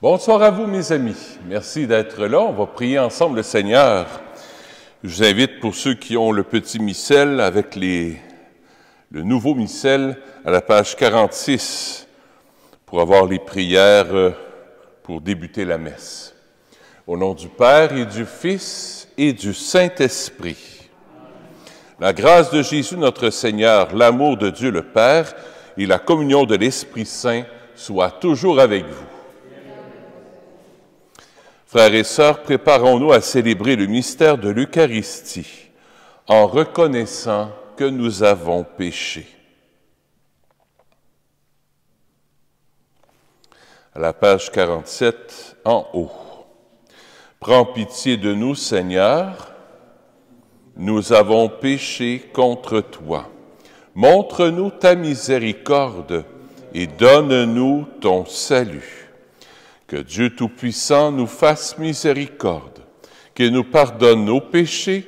Bonsoir à vous, mes amis. Merci d'être là. On va prier ensemble le Seigneur. Je vous invite, pour ceux qui ont le petit missel, avec le nouveau missel, à la page 46, pour avoir les prières pour débuter la messe. Au nom du Père et du Fils et du Saint-Esprit. La grâce de Jésus notre Seigneur, l'amour de Dieu le Père et la communion de l'Esprit Saint soient toujours avec vous. Frères et sœurs, préparons-nous à célébrer le mystère de l'Eucharistie en reconnaissant que nous avons péché. À la page 47, en haut. Prends pitié de nous, Seigneur, nous avons péché contre toi. Montre-nous ta miséricorde et donne-nous ton salut. Que Dieu Tout-Puissant nous fasse miséricorde, qu'il nous pardonne nos péchés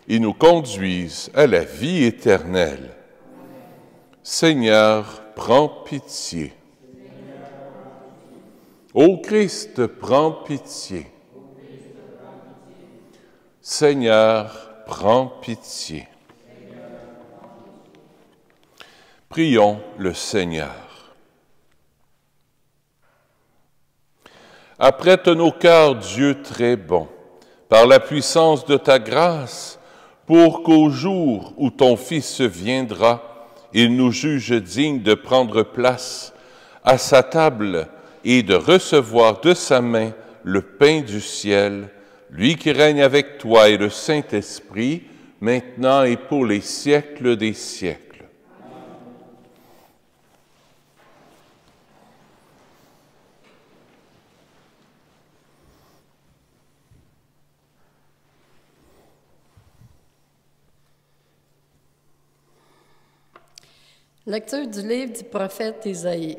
et nous conduise à la vie éternelle. Seigneur, prends pitié. Ô Christ, prends pitié. Seigneur, prends pitié. Prions le Seigneur. Apprête nos cœurs, Dieu très bon, par la puissance de ta grâce, pour qu'au jour où ton Fils viendra, il nous juge dignes de prendre place à sa table et de recevoir de sa main le pain du ciel, lui qui règne avec toi et le Saint-Esprit, maintenant et pour les siècles des siècles. Lecture du livre du prophète Isaïe.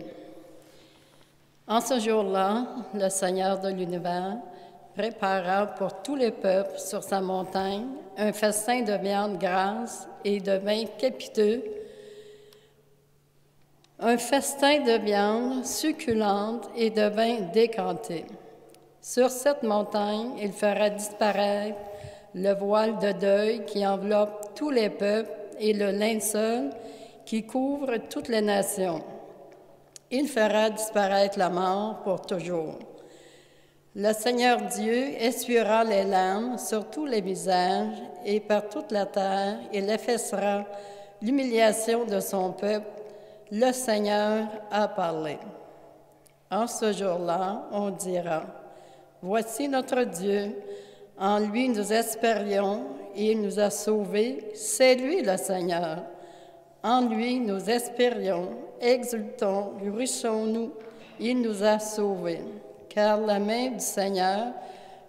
En ce jour-là, le Seigneur de l'univers préparera pour tous les peuples sur sa montagne un festin de viande grasse et de vin capiteux, un festin de viande succulente et de vin décanté. Sur cette montagne, il fera disparaître le voile de deuil qui enveloppe tous les peuples et le linceul qui couvre toutes les nations. Il fera disparaître la mort pour toujours. Le Seigneur Dieu essuiera les larmes sur tous les visages et par toute la terre, il effacera l'humiliation de son peuple. Le Seigneur a parlé. En ce jour-là, on dira, « Voici notre Dieu, en lui nous espérions et il nous a sauvés, c'est lui le Seigneur. » En lui, nous espérions, exultons, jouissons-nous, il nous a sauvés. Car la main du Seigneur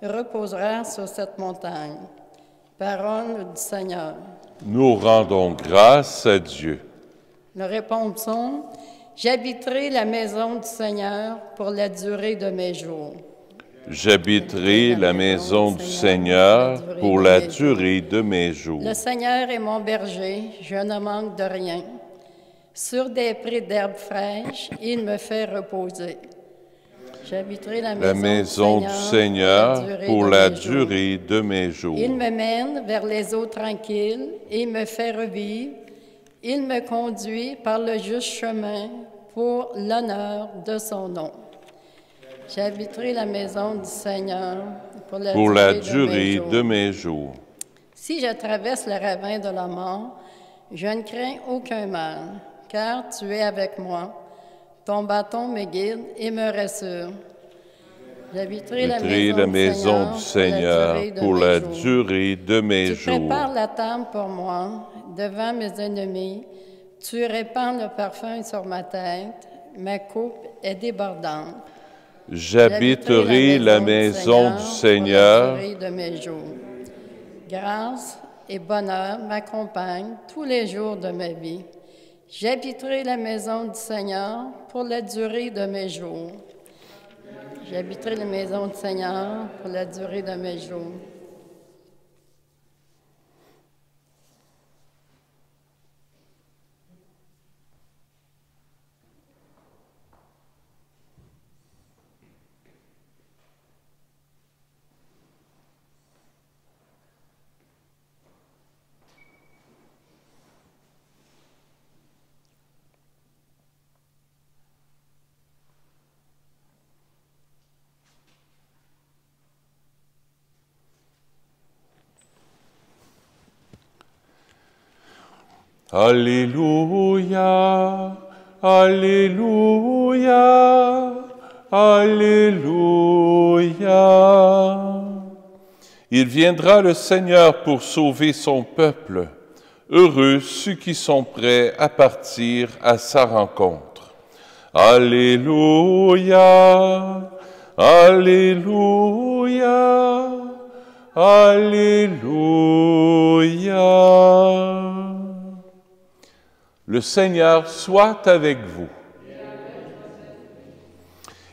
reposera sur cette montagne. Parole du Seigneur. Nous rendons grâce à Dieu. Nous répondons, j'habiterai la maison du Seigneur pour la durée de mes jours. J'habiterai la maison du Seigneur pour la durée de mes jours. Le Seigneur est mon berger, je ne manque de rien. Sur des prés d'herbes fraîches, il me fait reposer. J'habiterai la maison du Seigneur pour la durée de mes jours. Il me mène vers les eaux tranquilles et me fait revivre. Il me conduit par le juste chemin pour l'honneur de son nom. J'habiterai la maison du Seigneur pour la durée de mes jours. Si je traverse le ravin de la mort, je ne crains aucun mal, car tu es avec moi. Ton bâton me guide et me rassure. J'habiterai la maison du Seigneur pour la durée de mes jours. Tu prépares la table pour moi devant mes ennemis. Tu répands le parfum sur ma tête. Ma coupe est débordante. J'habiterai la maison du Seigneur. De mes jours. Grâce et bonheur m'accompagnent tous les jours de ma vie. J'habiterai la maison du Seigneur pour la durée de mes jours. J'habiterai la maison du Seigneur pour la durée de mes jours. Alléluia, Alléluia, Alléluia. Il viendra le Seigneur pour sauver son peuple. Heureux ceux qui sont prêts à partir à sa rencontre. Alléluia, Alléluia, Alléluia. Le Seigneur soit avec vous.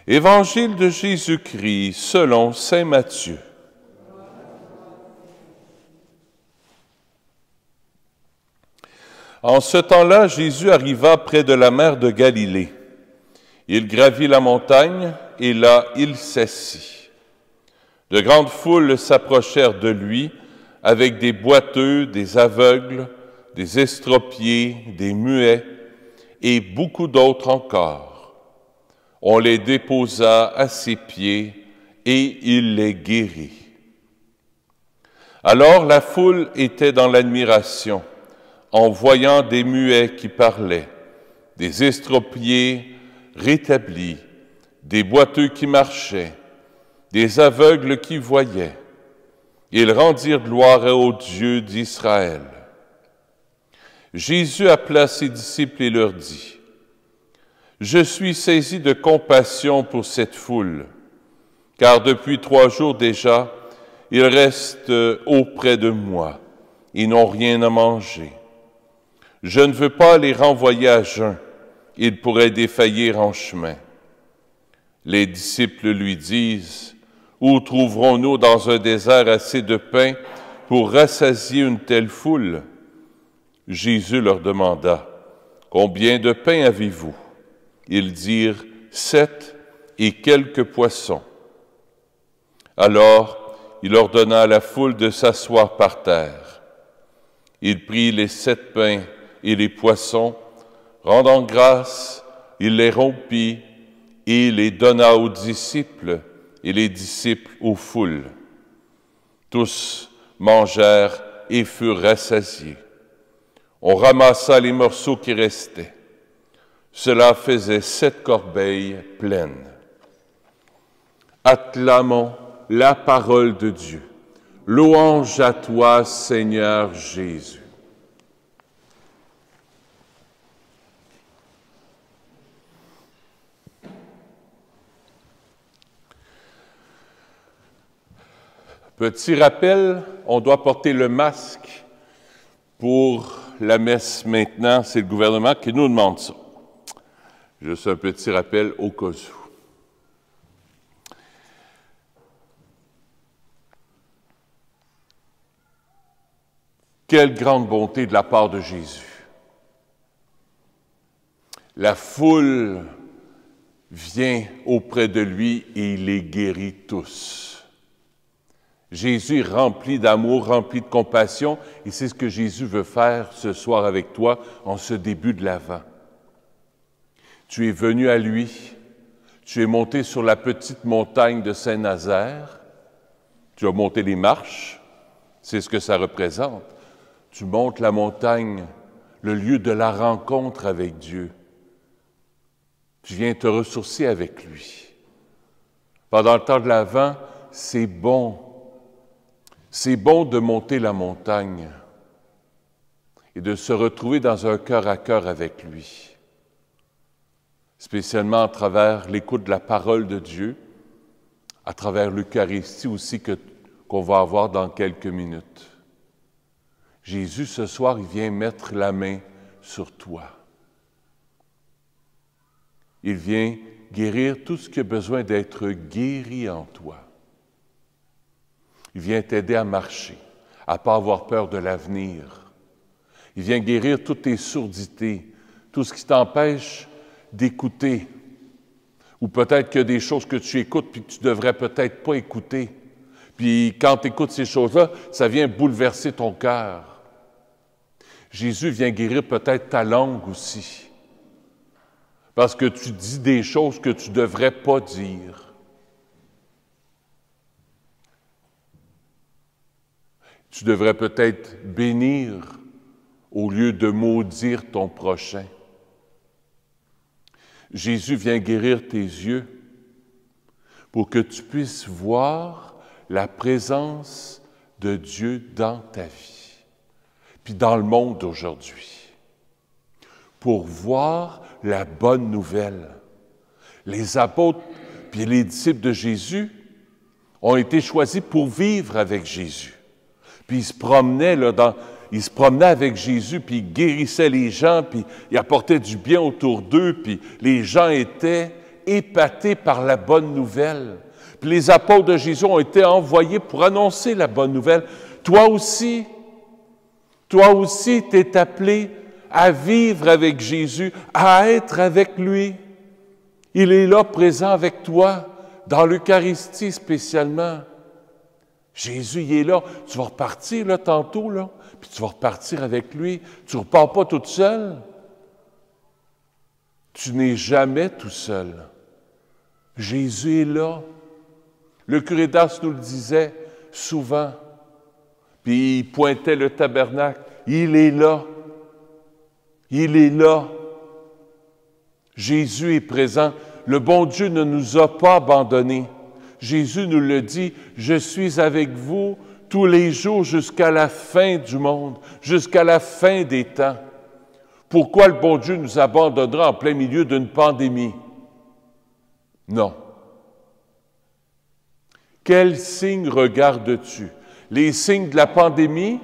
Évangile de Jésus-Christ selon saint Matthieu. En ce temps-là, Jésus arriva près de la mer de Galilée. Il gravit la montagne, et là, il s'assit. De grandes foules s'approchèrent de lui, avec des boiteux, des aveugles, des estropiés, des muets, et beaucoup d'autres encore. On les déposa à ses pieds, et il les guérit. Alors la foule était dans l'admiration, en voyant des muets qui parlaient, des estropiés rétablis, des boiteux qui marchaient, des aveugles qui voyaient. Ils rendirent gloire au Dieu d'Israël. Jésus appela ses disciples et leur dit, « Je suis saisi de compassion pour cette foule, car depuis 3 jours déjà, ils restent auprès de moi, ils n'ont rien à manger. Je ne veux pas les renvoyer à jeun, ils pourraient défaillir en chemin. » Les disciples lui disent, « Où trouverons-nous dans un désert assez de pain pour rassasier une telle foule? » Jésus leur demanda, « Combien de pain avez-vous? » Ils dirent, « 7 et quelques poissons. » Alors il ordonna à la foule de s'asseoir par terre. Il prit les 7 pains et les poissons, rendant grâce, il les rompit et les donna aux disciples, et les disciples aux foules. Tous mangèrent et furent rassasiés. On ramassa les morceaux qui restaient. Cela faisait 7 corbeilles pleines. Acclamons la parole de Dieu. Louange à toi, Seigneur Jésus. Petit rappel, on doit porter le masque pour la messe maintenant. C'est le gouvernement qui nous demande ça. Juste un petit rappel au cas où. Quelle grande bonté de la part de Jésus. La foule vient auprès de lui et il les guérit tous. Jésus est rempli d'amour, rempli de compassion, et c'est ce que Jésus veut faire ce soir avec toi en ce début de l'Avent. Tu es venu à lui, tu es monté sur la petite montagne de Saint-Nazaire, tu as monté les marches, c'est ce que ça représente. Tu montes la montagne, le lieu de la rencontre avec Dieu. Tu viens te ressourcer avec lui. Pendant le temps de l'Avent, c'est bon. C'est bon de monter la montagne et de se retrouver dans un cœur à cœur avec lui, spécialement à travers l'écoute de la parole de Dieu, à travers l'Eucharistie aussi qu'on va avoir dans quelques minutes. Jésus, ce soir, il vient mettre la main sur toi. Il vient guérir tout ce qui a besoin d'être guéri en toi. Il vient t'aider à marcher, à ne pas avoir peur de l'avenir. Il vient guérir toutes tes sourdités, tout ce qui t'empêche d'écouter. Ou peut-être qu'il y a des choses que tu écoutes puis que tu ne devrais peut-être pas écouter. Puis quand tu écoutes ces choses-là, ça vient bouleverser ton cœur. Jésus vient guérir peut-être ta langue aussi. Parce que tu dis des choses que tu ne devrais pas dire. Tu devrais peut-être bénir au lieu de maudire ton prochain. Jésus vient guérir tes yeux pour que tu puisses voir la présence de Dieu dans ta vie, puis dans le monde aujourd'hui, pour voir la bonne nouvelle. Les apôtres puis les disciples de Jésus ont été choisis pour vivre avec Jésus. Puis ils se promenaient avec Jésus, puis ils guérissaient les gens, puis ils apportaient du bien autour d'eux, puis les gens étaient épatés par la bonne nouvelle. Puis les apôtres de Jésus ont été envoyés pour annoncer la bonne nouvelle. Toi aussi, tu es appelé à vivre avec Jésus, à être avec lui. Il est là, présent avec toi, dans l'Eucharistie spécialement. Jésus, il est là. Tu vas repartir là, tantôt, là, puis tu vas repartir avec lui. Tu ne repars pas toute seule. Tu n'es jamais tout seul. Jésus est là. Le curé d'Ars nous le disait souvent, puis il pointait le tabernacle. Il est là. Il est là. Jésus est présent. Le bon Dieu ne nous a pas abandonnés. Jésus nous le dit, « Je suis avec vous tous les jours jusqu'à la fin du monde, jusqu'à la fin des temps. » Pourquoi le bon Dieu nous abandonnera en plein milieu d'une pandémie? Non. Quels signes regardes-tu? Les signes de la pandémie?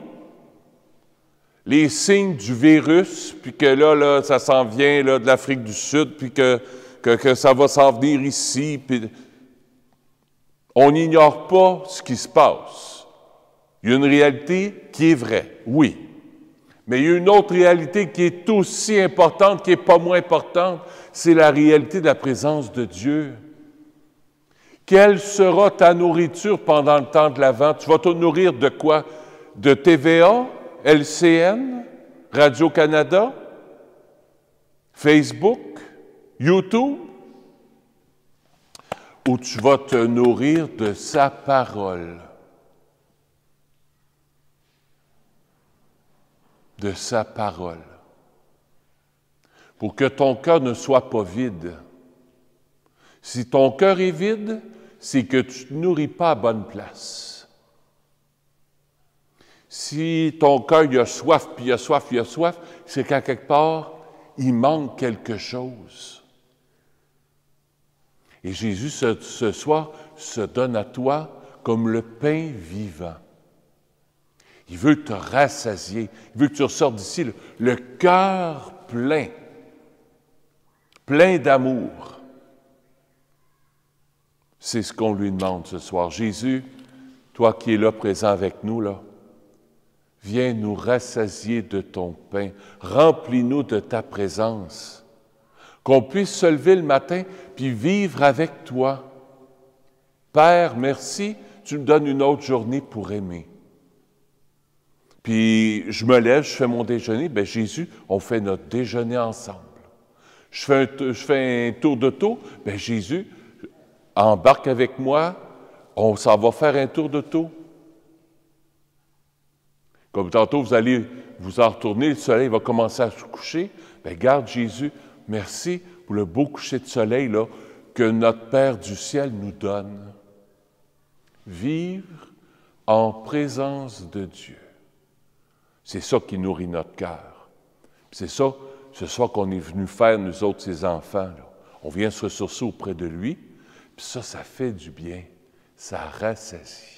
Les signes du virus, puis que là ça s'en vient là, de l'Afrique du Sud, puis que ça va s'en venir ici, puis on n'ignore pas ce qui se passe. Il y a une réalité qui est vraie, oui. Mais il y a une autre réalité qui est aussi importante, qui n'est pas moins importante, c'est la réalité de la présence de Dieu. Quelle sera ta nourriture pendant le temps de l'Avent? Tu vas te nourrir de quoi? De TVA, LCN, Radio-Canada, Facebook, YouTube? Ou tu vas te nourrir de sa parole? De sa parole. Pour que ton cœur ne soit pas vide. Si ton cœur est vide, c'est que tu ne te nourris pas à bonne place. Si ton cœur il a soif, puis il a soif, il a soif, c'est qu'à quelque part, il manque quelque chose. Et Jésus, ce soir, se donne à toi comme le pain vivant. Il veut te rassasier. Il veut que tu ressortes d'ici le cœur plein, plein d'amour. C'est ce qu'on lui demande ce soir. Jésus, toi qui es là présent avec nous, là, viens nous rassasier de ton pain. Remplis-nous de ta présence. Qu'on puisse se lever le matin puis vivre avec toi. Père, merci, tu me donnes une autre journée pour aimer. Puis je me lève, je fais mon déjeuner. Bien, Jésus, on fait notre déjeuner ensemble. Je fais un tour d'auto. Bien, Jésus, embarque avec moi. On s'en va faire un tour d'auto. Comme tantôt, vous allez vous en retourner, le soleil va commencer à se coucher. Bien, garde Jésus, merci pour le beau coucher de soleil là, que notre Père du ciel nous donne. Vivre en présence de Dieu. C'est ça qui nourrit notre cœur. C'est ça, ce soir qu'on est venu faire, nous autres, ses enfants. Là. On vient se ressourcer auprès de lui, puis ça fait du bien. Ça rassasie.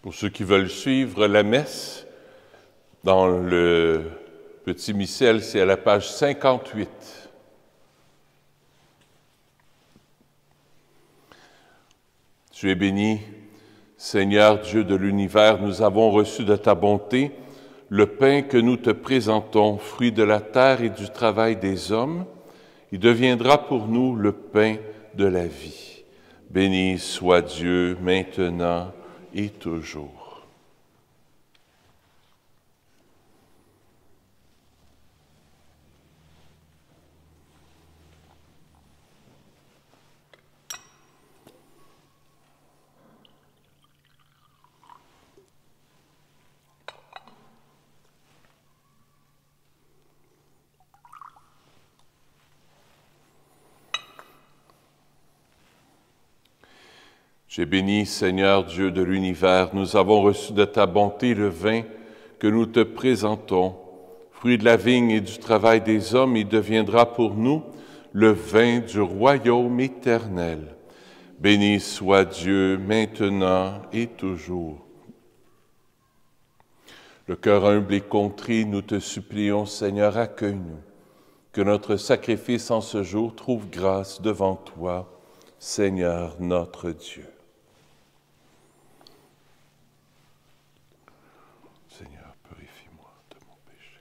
Pour ceux qui veulent suivre la messe, dans le petit missel, c'est à la page 58. Tu es béni, Seigneur Dieu de l'univers, nous avons reçu de ta bonté le pain que nous te présentons, fruit de la terre et du travail des hommes. Il deviendra pour nous le pain de la vie. Béni soit Dieu maintenant et toujours. J'ai béni, Seigneur Dieu de l'univers, nous avons reçu de ta bonté le vin que nous te présentons. Fruit de la vigne et du travail des hommes, il deviendra pour nous le vin du royaume éternel. Béni soit Dieu maintenant et toujours. Le cœur humble et contrit, nous te supplions, Seigneur, accueille-nous. Que notre sacrifice en ce jour trouve grâce devant toi, Seigneur notre Dieu. Seigneur, purifie-moi de mon péché.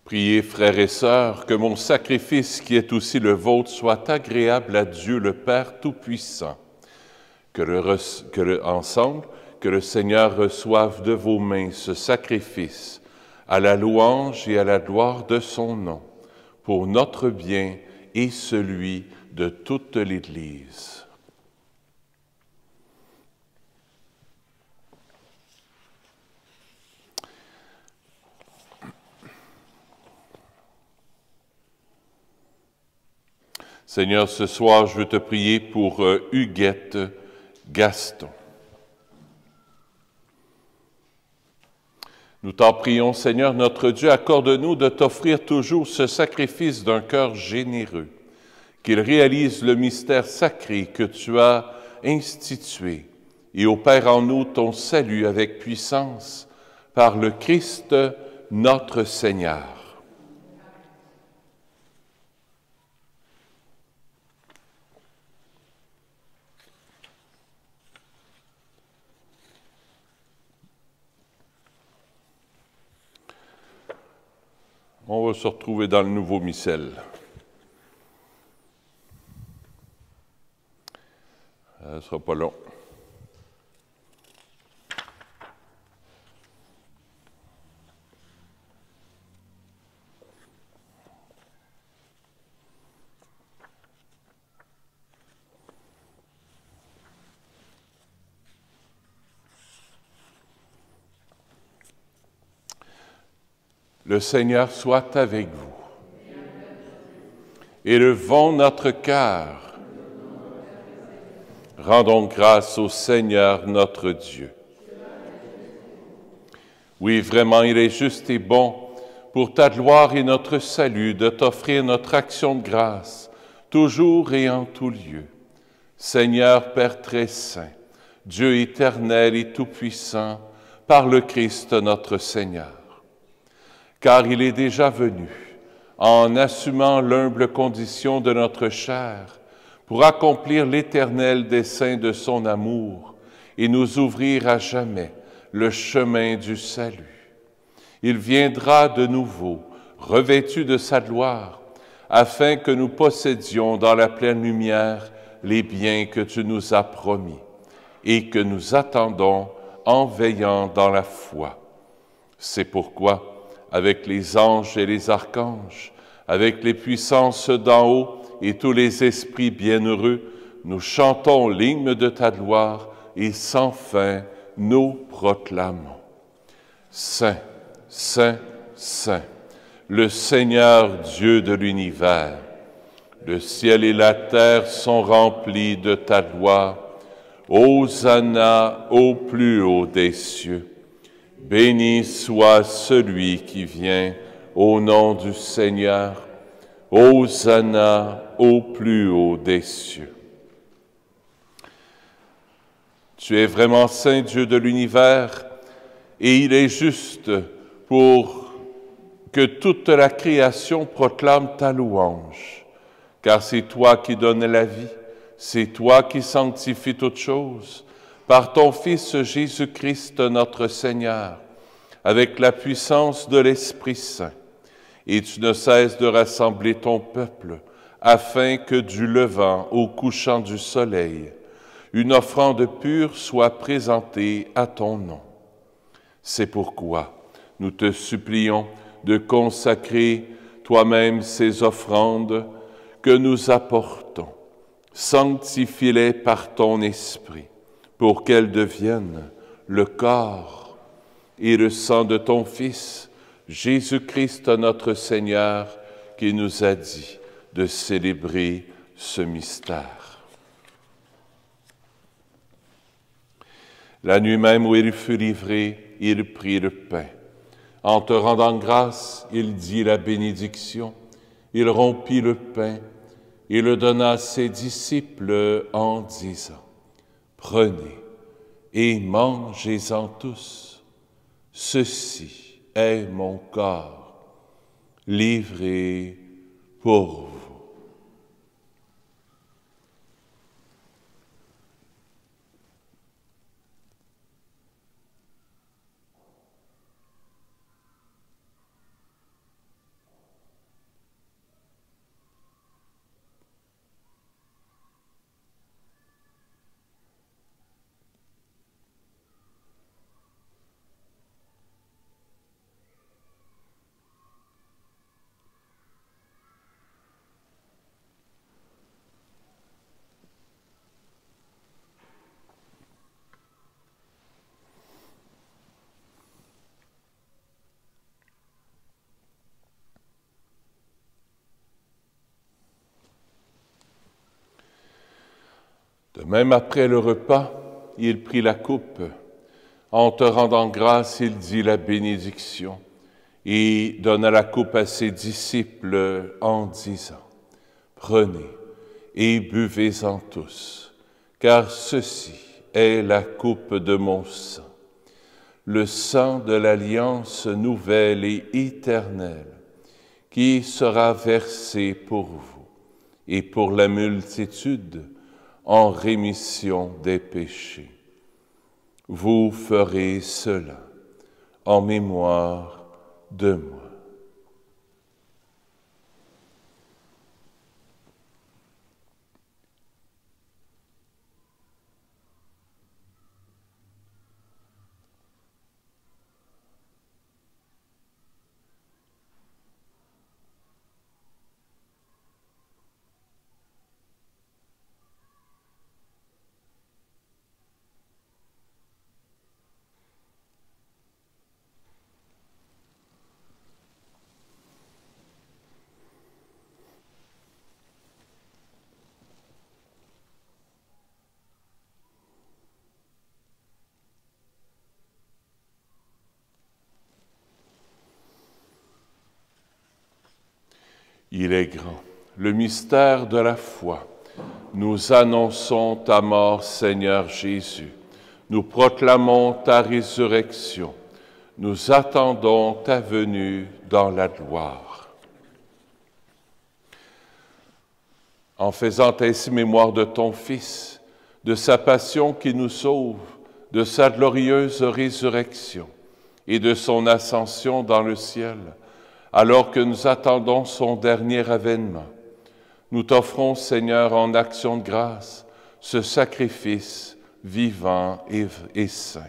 Priez, frères et sœurs, que mon sacrifice, qui est aussi le vôtre, soit agréable à Dieu le Père Tout-Puissant. Ensemble, que le Seigneur reçoive de vos mains ce sacrifice, à la louange et à la gloire de son nom, pour notre bien et celui de toute l'Église. Seigneur, ce soir, je veux te prier pour Huguette Gaston. Nous t'en prions, Seigneur, notre Dieu, accorde-nous de t'offrir toujours ce sacrifice d'un cœur généreux, qu'il réalise le mystère sacré que tu as institué et opère en nous ton salut avec puissance par le Christ notre Seigneur. On va se retrouver dans le nouveau missel. Ce ne sera pas long. Le Seigneur soit avec vous. Élevons notre cœur. Rendons grâce au Seigneur notre Dieu. Oui, vraiment, il est juste et bon, pour ta gloire et notre salut, de t'offrir notre action de grâce, toujours et en tout lieu. Seigneur Père très saint, Dieu éternel et tout-puissant, par le Christ notre Seigneur. Car il est déjà venu, en assumant l'humble condition de notre chair, pour accomplir l'éternel dessein de son amour et nous ouvrir à jamais le chemin du salut. Il viendra de nouveau, revêtu de sa gloire, afin que nous possédions dans la pleine lumière les biens que tu nous as promis et que nous attendons en veillant dans la foi. C'est pourquoi, avec les anges et les archanges, avec les puissances d'en haut et tous les esprits bienheureux, nous chantons l'hymne de ta gloire et sans fin nous proclamons. Saint, Saint, Saint, le Seigneur Dieu de l'univers, le ciel et la terre sont remplis de ta gloire. Hosanna au plus haut des cieux. Béni soit celui qui vient au nom du Seigneur. Hosanna au plus haut des cieux. Tu es vraiment saint Dieu de l'univers, et il est juste pour que toute la création proclame ta louange, car c'est toi qui donnes la vie, c'est toi qui sanctifies toutes choses, par ton Fils Jésus-Christ notre Seigneur, avec la puissance de l'Esprit Saint. Et tu ne cesses de rassembler ton peuple, afin que du levant au couchant du soleil, une offrande pure soit présentée à ton nom. C'est pourquoi nous te supplions de consacrer toi-même ces offrandes que nous apportons. Sanctifie-les par ton Esprit, pour qu'elles deviennent le corps et le sang de ton Fils, Jésus-Christ notre Seigneur, qui nous a dit de célébrer ce mystère. La nuit même où il fut livré, il prit le pain. En te rendant grâce, il dit la bénédiction. Il rompit le pain et le donna à ses disciples en disant, « Prenez et mangez-en tous. Ceci est mon corps, livré pour vous. » De même, après le repas, il prit la coupe. En te rendant grâce, il dit la bénédiction et donna la coupe à ses disciples en disant, « Prenez et buvez-en tous, car ceci est la coupe de mon sang, le sang de l'alliance nouvelle et éternelle, qui sera versé pour vous et pour la multitude en rémission des péchés. Vous ferez cela en mémoire de moi. » Il est grand, le mystère de la foi. Nous annonçons ta mort, Seigneur Jésus. Nous proclamons ta résurrection. Nous attendons ta venue dans la gloire. En faisant ainsi mémoire de ton Fils, de sa passion qui nous sauve, de sa glorieuse résurrection et de son ascension dans le ciel, alors que nous attendons son dernier avènement, nous t'offrons, Seigneur, en action de grâce, ce sacrifice vivant et saint.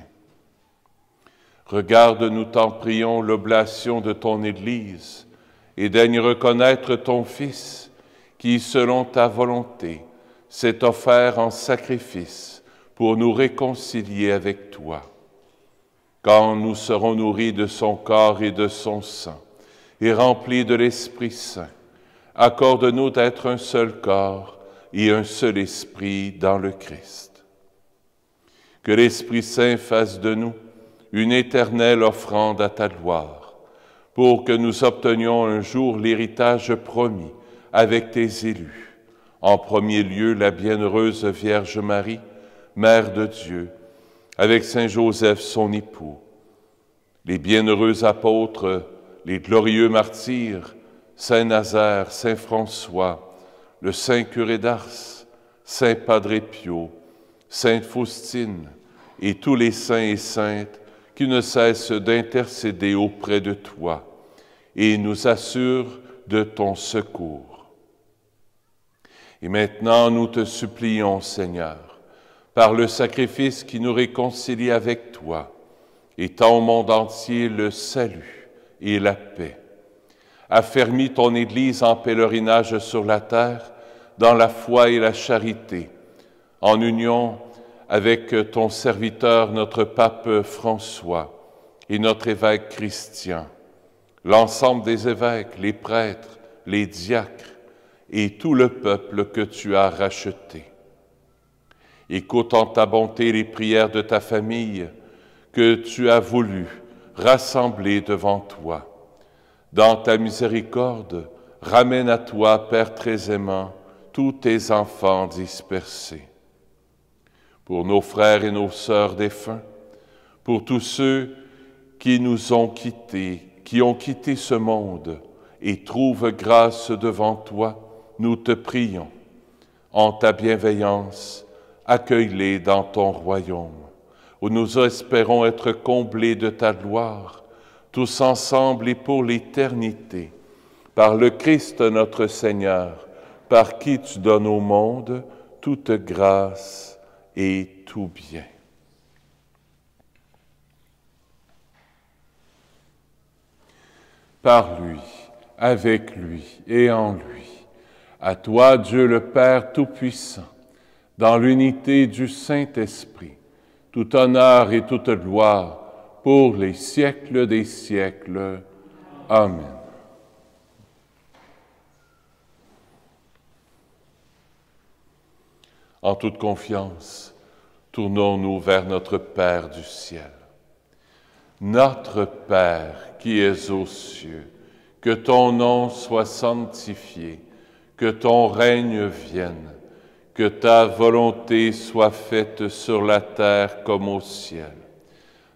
Regarde, nous t'en prions, l'oblation de ton Église, et daigne reconnaître ton Fils, qui, selon ta volonté, s'est offert en sacrifice pour nous réconcilier avec toi. Quand nous serons nourris de son corps et de son sang, et remplis de l'Esprit Saint, accorde-nous d'être un seul corps et un seul esprit dans le Christ. Que l'Esprit Saint fasse de nous une éternelle offrande à ta gloire, pour que nous obtenions un jour l'héritage promis avec tes élus. En premier lieu, la bienheureuse Vierge Marie, Mère de Dieu, avec Saint Joseph, son époux, les bienheureux apôtres, les glorieux martyrs, Saint Nazaire, Saint François, le Saint curé d'Ars, Saint Padre Pio, Sainte Faustine et tous les saints et saintes qui ne cessent d'intercéder auprès de toi et nous assurent de ton secours. Et maintenant, nous te supplions, Seigneur, par le sacrifice qui nous réconcilie avec toi, étends au monde entier le salut et la paix. Affermis ton Église en pèlerinage sur la terre, dans la foi et la charité, en union avec ton serviteur, notre pape François, et notre évêque Christian, l'ensemble des évêques, les prêtres, les diacres, et tout le peuple que tu as racheté. Écoute en ta bonté les prières de ta famille que tu as voulu rassembler devant toi. Dans ta miséricorde, ramène à toi, Père très aimant, tous tes enfants dispersés. Pour nos frères et nos sœurs défunts, pour tous ceux qui nous ont quittés, qui ont quitté ce monde et trouvent grâce devant toi, nous te prions. En ta bienveillance, accueille-les dans ton royaume, où nous espérons être comblés de ta gloire, tous ensemble et pour l'éternité, par le Christ notre Seigneur, par qui tu donnes au monde toute grâce et tout bien. Par lui, avec lui et en lui, à toi, Dieu le Père Tout-Puissant, dans l'unité du Saint-Esprit, tout honneur et toute gloire pour les siècles des siècles. Amen. En toute confiance, tournons-nous vers notre Père du ciel. Notre Père qui es aux cieux, que ton nom soit sanctifié, que ton règne vienne, que ta volonté soit faite sur la terre comme au ciel.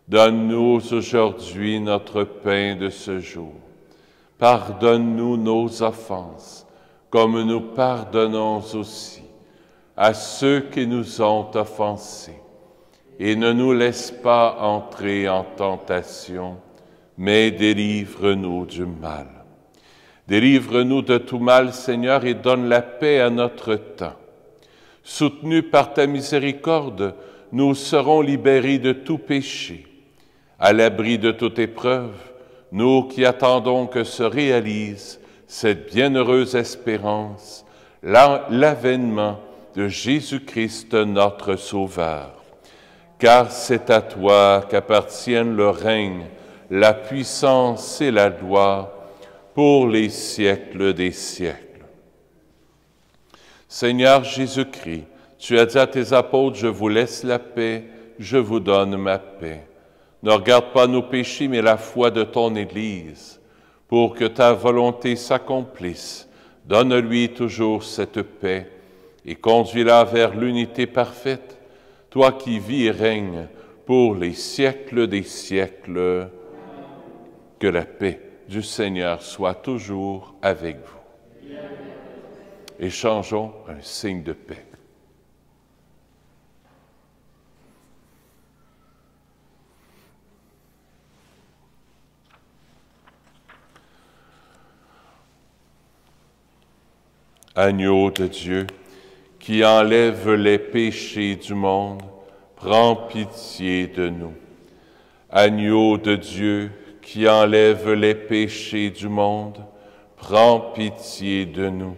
Donne-nous aujourd'hui notre pain de ce jour. Pardonne-nous nos offenses, comme nous pardonnons aussi à ceux qui nous ont offensés. Et ne nous laisse pas entrer en tentation, mais délivre-nous du mal. Délivre-nous de tout mal, Seigneur, et donne la paix à notre temps. Soutenus par ta miséricorde, nous serons libérés de tout péché. À l'abri de toute épreuve, nous qui attendons que se réalise cette bienheureuse espérance, l'avènement de Jésus-Christ notre Sauveur. Car c'est à toi qu'appartiennent le règne, la puissance et la gloire pour les siècles des siècles. Seigneur Jésus-Christ, tu as dit à tes apôtres, je vous laisse la paix, je vous donne ma paix. Ne regarde pas nos péchés, mais la foi de ton Église, pour que ta volonté s'accomplisse. Donne-lui toujours cette paix et conduis-la vers l'unité parfaite, toi qui vis et règnes pour les siècles des siècles. Que la paix du Seigneur soit toujours avec vous. Échangeons un signe de paix. Agneau de Dieu, qui enlève les péchés du monde, prends pitié de nous. Agneau de Dieu, qui enlève les péchés du monde, prends pitié de nous.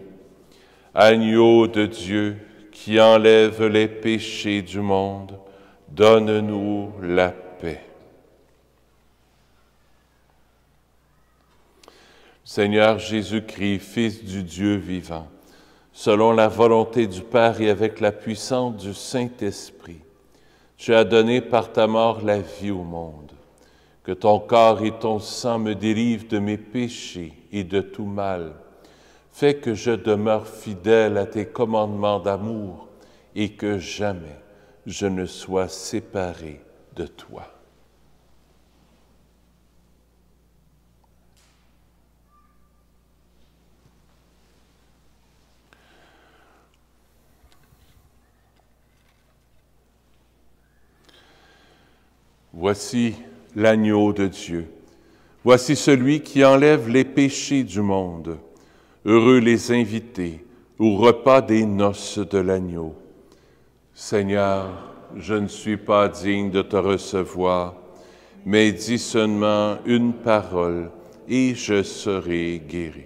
Agneau de Dieu, qui enlève les péchés du monde, donne-nous la paix. Seigneur Jésus-Christ, Fils du Dieu vivant, selon la volonté du Père et avec la puissance du Saint-Esprit, tu as donné par ta mort la vie au monde. Que ton corps et ton sang me délivrent de mes péchés et de tout mal. Fais que je demeure fidèle à tes commandements d'amour et que jamais je ne sois séparé de toi. Voici l'agneau de Dieu. Voici celui qui enlève les péchés du monde. Heureux les invités au repas des noces de l'agneau. Seigneur, je ne suis pas digne de te recevoir, mais dis seulement une parole et je serai guéri.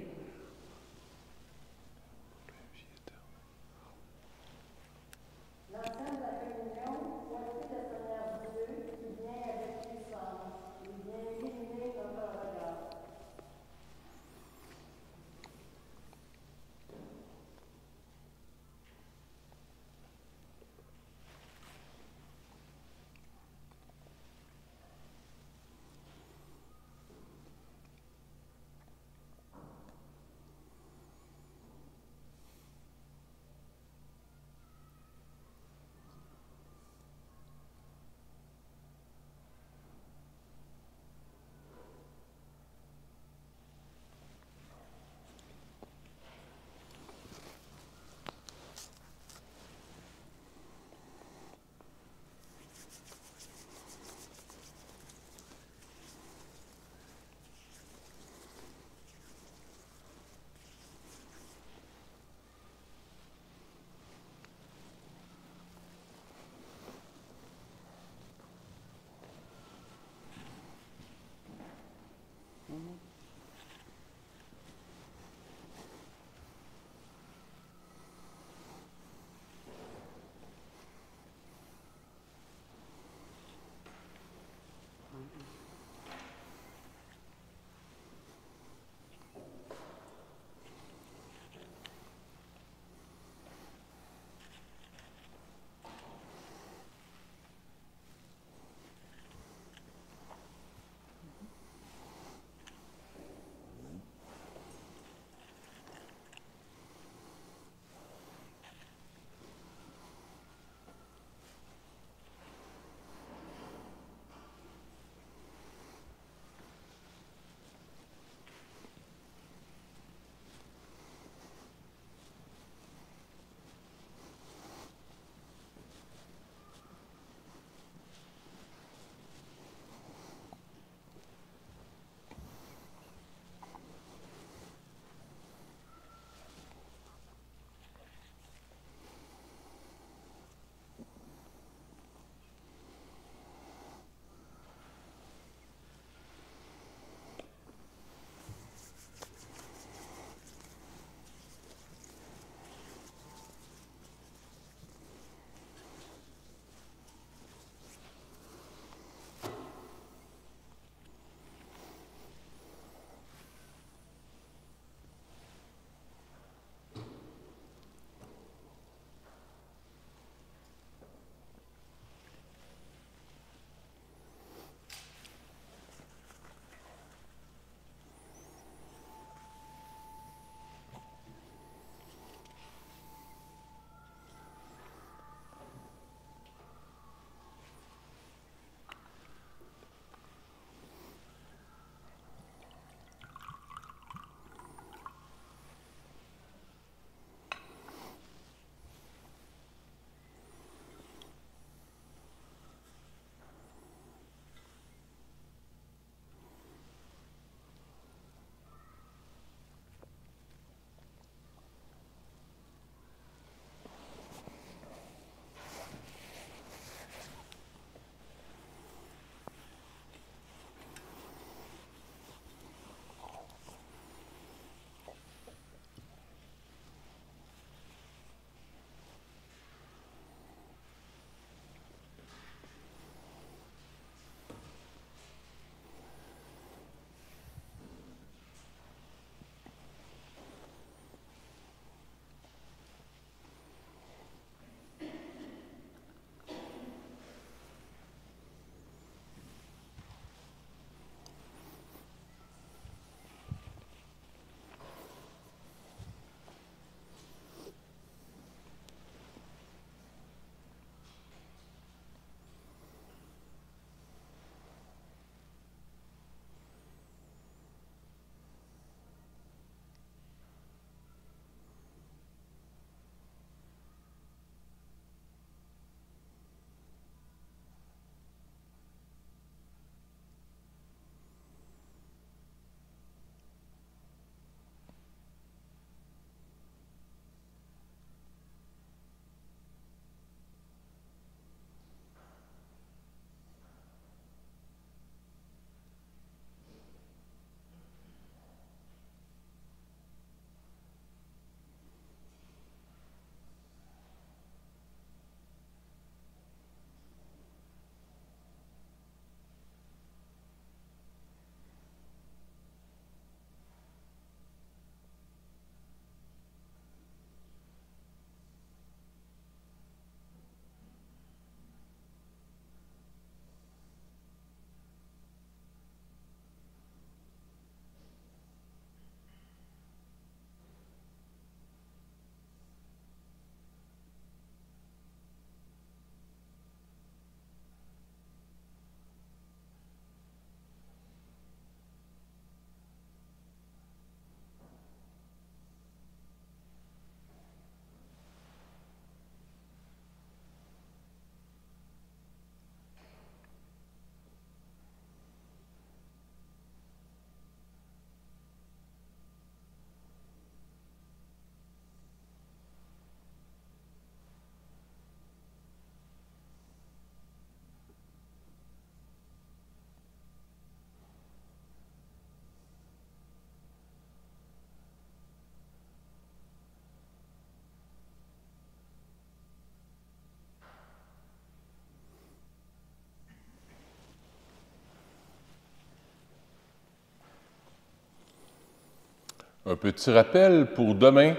Un petit rappel pour demain.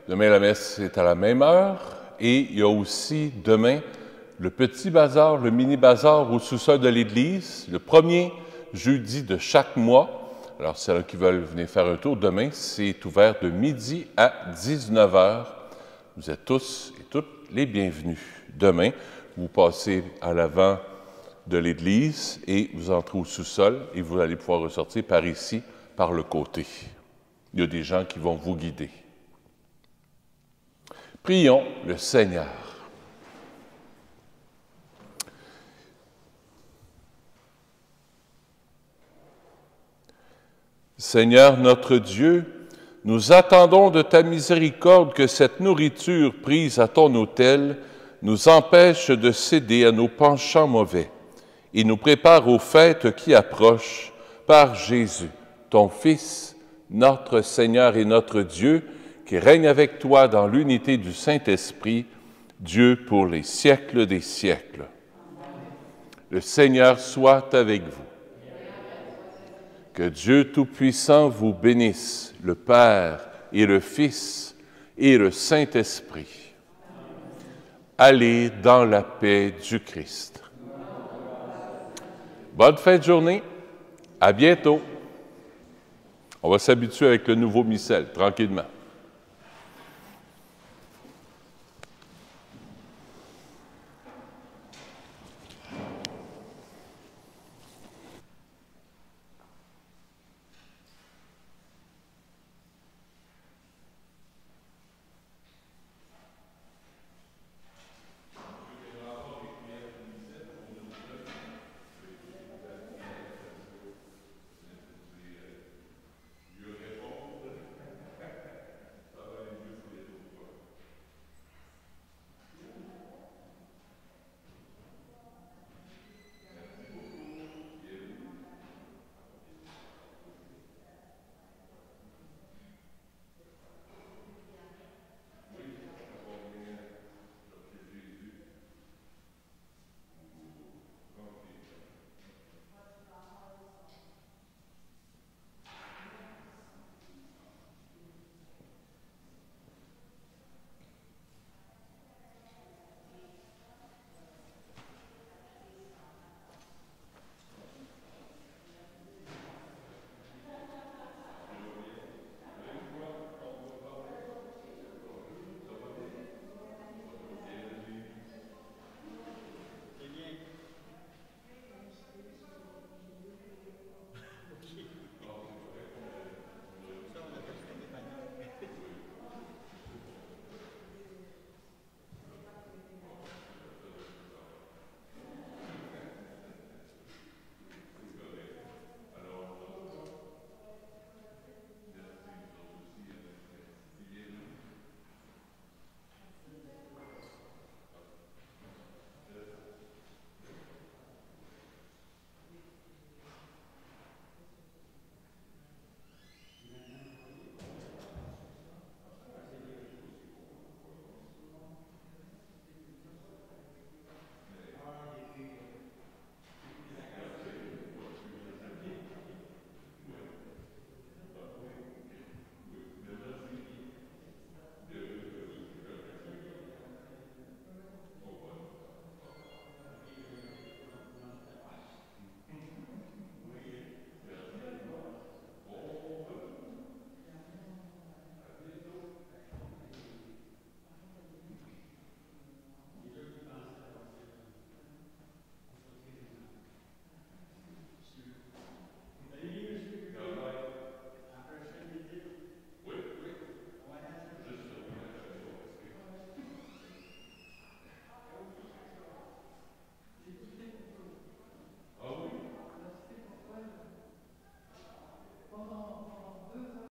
Demain, la messe est à la même heure et il y a aussi demain le petit bazar, le mini-bazar au sous-sol de l'Église, le premier jeudi de chaque mois. Alors, ceux qui veulent venir faire un tour, demain, c'est ouvert de midi à 19 h. Vous êtes tous et toutes les bienvenus. Demain, vous passez à l'avant de l'Église et vous entrez au sous-sol et vous allez pouvoir ressortir par ici, par le côté. Il y a des gens qui vont vous guider. Prions le Seigneur. Seigneur notre Dieu, nous attendons de ta miséricorde que cette nourriture prise à ton autel nous empêche de céder à nos penchants mauvais et nous prépare aux fêtes qui approchent par Jésus, ton Fils, notre Seigneur et notre Dieu, qui règne avec toi dans l'unité du Saint-Esprit, Dieu pour les siècles des siècles. Le Seigneur soit avec vous. Que Dieu Tout-Puissant vous bénisse, le Père et le Fils et le Saint-Esprit. Allez dans la paix du Christ. Bonne fin de journée. À bientôt. On va s'habituer avec le nouveau missel, tranquillement.